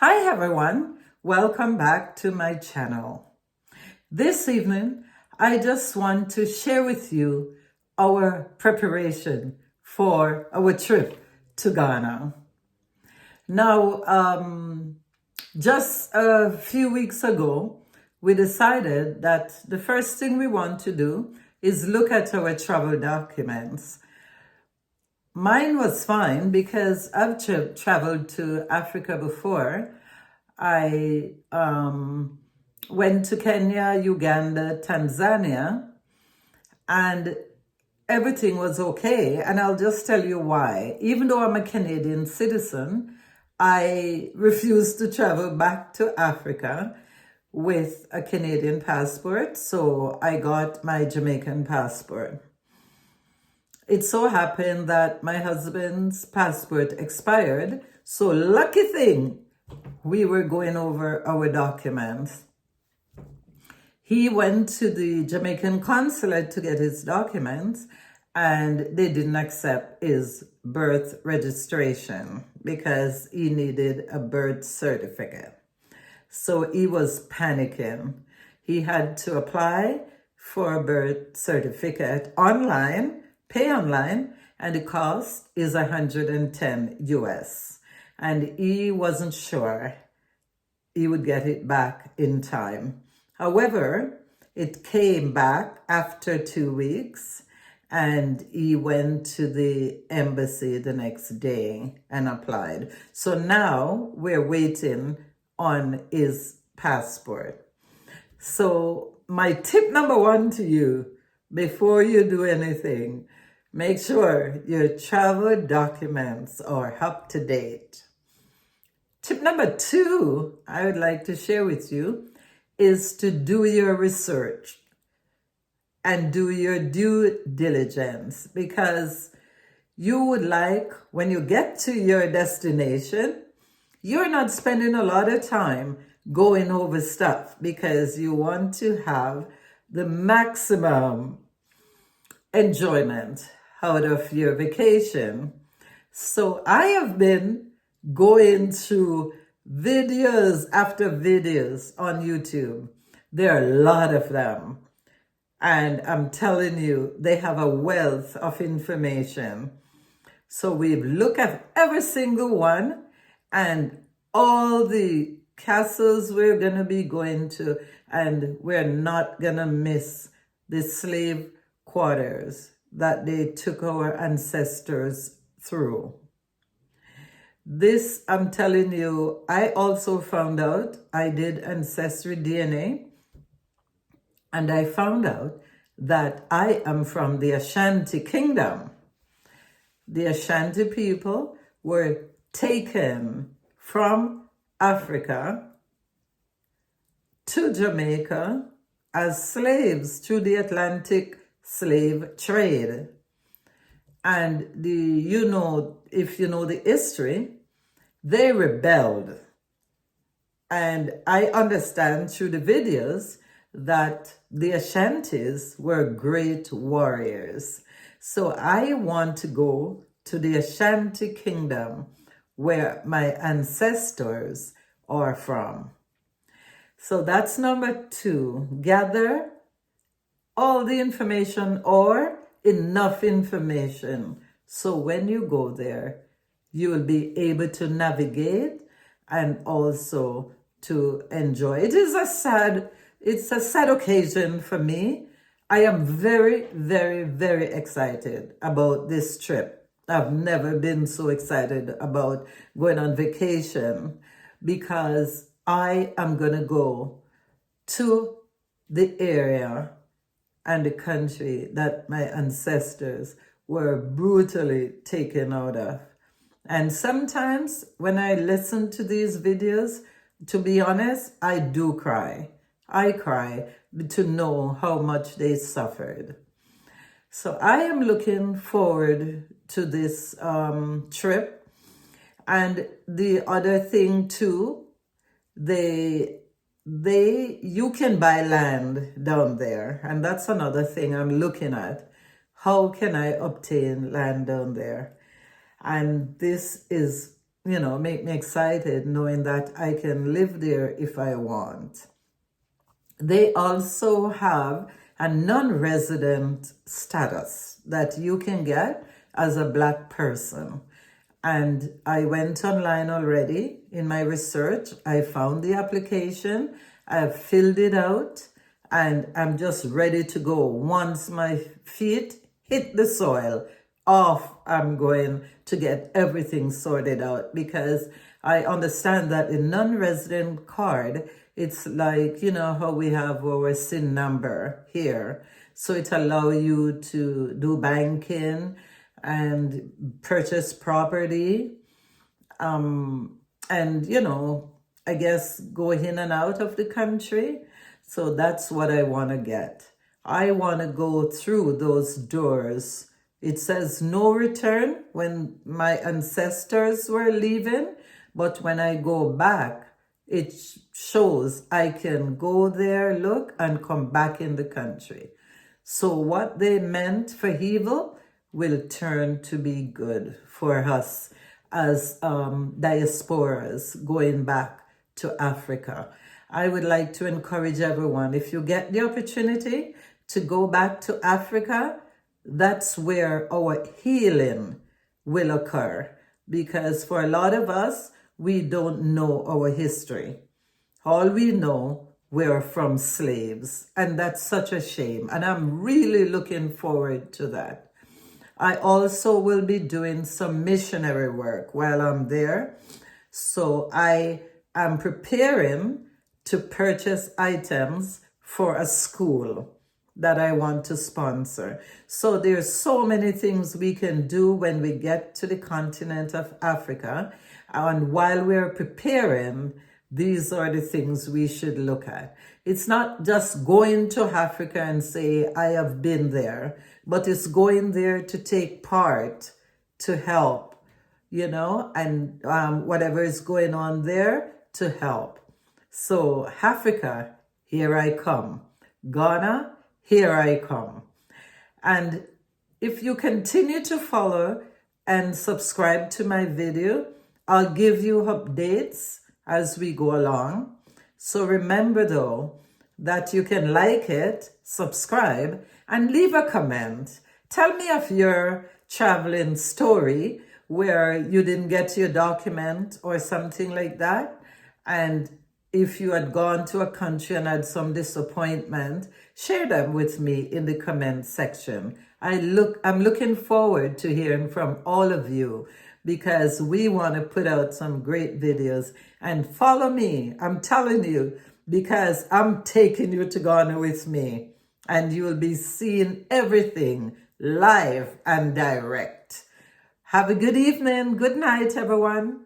Hi everyone, welcome back to my channel. This evening, I just want to share with you our preparation for our trip to Ghana. Now, just a few weeks ago, we decided that the first thing we want to do is look at our travel documents. Mine was fine because I've traveled to Africa before. I went to Kenya, Uganda, Tanzania, and everything was okay. And I'll just tell you why. Even though I'm a Canadian citizen, I refused to travel back to Africa with a Canadian passport. So I got my Jamaican passport. It so happened that my husband's passport expired. So lucky thing, we were going over our documents. He went to the Jamaican consulate to get his documents, and they didn't accept his birth registration because he needed a birth certificate. So he was panicking. He had to apply for a birth certificate online, pay online, and the cost is 110 US. And he wasn't sure he would get it back in time. However, it came back after 2 weeks, and he went to the embassy the next day and applied. So now we're waiting on his passport. So my tip number one to you, before you do anything, make sure your travel documents are up to date. Tip number two I would like to share with you is to do your research and do your due diligence, because you would like, when you get to your destination, you're not spending a lot of time going over stuff because you want to have the maximum enjoyment out of your vacation. So I have been going through videos after videos on YouTube. There are a lot of them. And I'm telling you, they have a wealth of information. So we've looked at every single one and all the castles we're going to be going to, and we're not going to miss the slave quarters that they took our ancestors through. This, I'm telling you, I also found out, I did ancestry DNA, and I found out that I am from the Ashanti Kingdom. The Ashanti people were taken from Africa to Jamaica as slaves through the Atlantic slave trade. And if you know the history, they rebelled. And I understand through the videos that the Ashantis were great warriors. So I want to go to the Ashanti Kingdom where my ancestors are from. So that's number two. Gather all the information or enough information so when you go there, you will be able to navigate and also to enjoy. It's a sad occasion for me. I am very, very, very excited about this trip. I've never been so excited about going on vacation because I am going to go to the area and the country that my ancestors were brutally taken out of. And sometimes when I listen to these videos, to be honest, I do cry. I cry to know how much they suffered. So I am looking forward to this trip. And the other thing too, you can buy land down there, and that's another thing I'm looking at. How can I obtain land down there? And this is make me excited knowing that I can live there if I want. They also have a non-resident status that you can get as a Black person. And I went online already in my research. I found the application, I've filled it out, and I'm just ready to go. Once my feet hit the soil, off I'm going to get everything sorted out, because I understand that the non-resident card, it's like, how we have our SIN number here. So it allows you to do banking and purchase property, and I guess go in and out of the country. So that's what I want to get. I want to go through those doors. It says no return when my ancestors were leaving, but when I go back, it shows I can go there, look, and come back in the country. So what they meant for evil will turn to be good for us as diasporas going back to Africa. I would like to encourage everyone, if you get the opportunity to go back to Africa, that's where our healing will occur. Because for a lot of us, we don't know our history. All we know, we're from slaves. And that's such a shame. And I'm really looking forward to that. I also will be doing some missionary work while I'm there. So I am preparing to purchase items for a school that I want to sponsor. So there's so many things we can do when we get to the continent of Africa. And while we're preparing, these are the things we should look at. It's not just going to Africa and say, I have been there, but it's going there to take part, to help, and whatever is going on there, to help. So Africa, here I come. Ghana, here I come. And if you continue to follow and subscribe to my video, I'll give you updates as we go along. So remember though, that you can like it, subscribe, and leave a comment. Tell me of your traveling story where you didn't get your document or something like that. And if you had gone to a country and had some disappointment, share them with me in the comment section. I'm looking forward to hearing from all of you, because we want to put out some great videos. And follow me, I'm telling you, because I'm taking you to Ghana with me, and you will be seeing everything live and direct. Have a good evening. Good night, everyone.